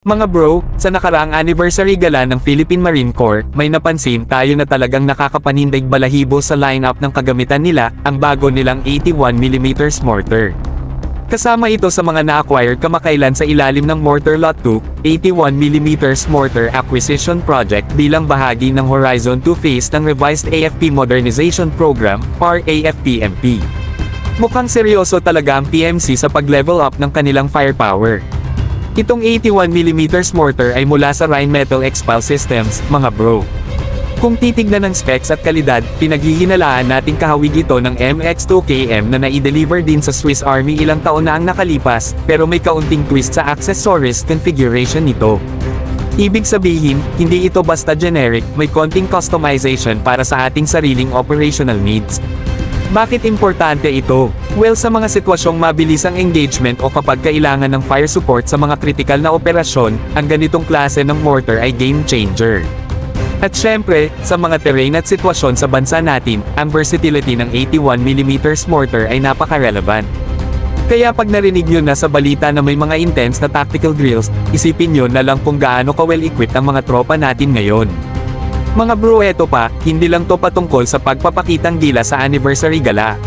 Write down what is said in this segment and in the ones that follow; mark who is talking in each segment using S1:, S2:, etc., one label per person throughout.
S1: Mga bro, sa nakaraang anniversary gala ng Philippine Marine Corps, may napansin tayo na talagang nakakapanindig balahibo sa lineup ng kagamitan nila, ang bago nilang 81mm mortar. Kasama ito sa mga na-acquire kamakailan sa ilalim ng Mortar Lot 2, 81mm mortar acquisition project bilang bahagi ng Horizon 2 phase ng Revised AFP Modernization Program, or AFP-MP. Mukhang seryoso talaga ang PMC sa pag-level up ng kanilang firepower. Itong 81mm mortar ay mula sa Rheinmetall Expal Systems, mga bro. Kung titignan ng specs at kalidad, pinaghihinalaan nating kahawig ito ng MX2KM na nai-deliver din sa Swiss Army ilang taon na ang nakalipas, pero may kaunting twist sa accessories configuration nito. Ibig sabihin, hindi ito basta generic, may konting customization para sa ating sariling operational needs. Bakit importante ito? Well, sa mga sitwasyong mabilis ang engagement o kapag kailangan ng fire support sa mga kritikal na operasyon, ang ganitong klase ng mortar ay game changer. At syempre, sa mga terrain at sitwasyon sa bansa natin, ang versatility ng 81mm mortar ay napaka-relevant. Kaya pag narinig nyo na sa balita na may mga intense na tactical drills, isipin nyo na lang kung gaano ka-well-equipped ang mga tropa natin ngayon. Mga bro, eto pa, hindi lang to patungkol sa pagpapakitang gila sa anniversary gala.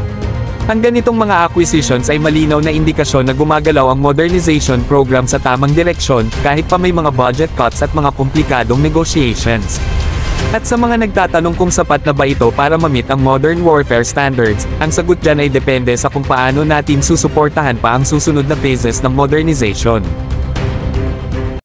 S1: Ang ganitong mga acquisitions ay malinaw na indikasyon na gumagalaw ang modernization program sa tamang direksyon, kahit pa may mga budget cuts at mga komplikadong negotiations. At sa mga nagtatanong kung sapat na ba ito para ma-meet ang modern warfare standards, ang sagot dyan ay depende sa kung paano natin susuportahan pa ang susunod na phases ng modernization.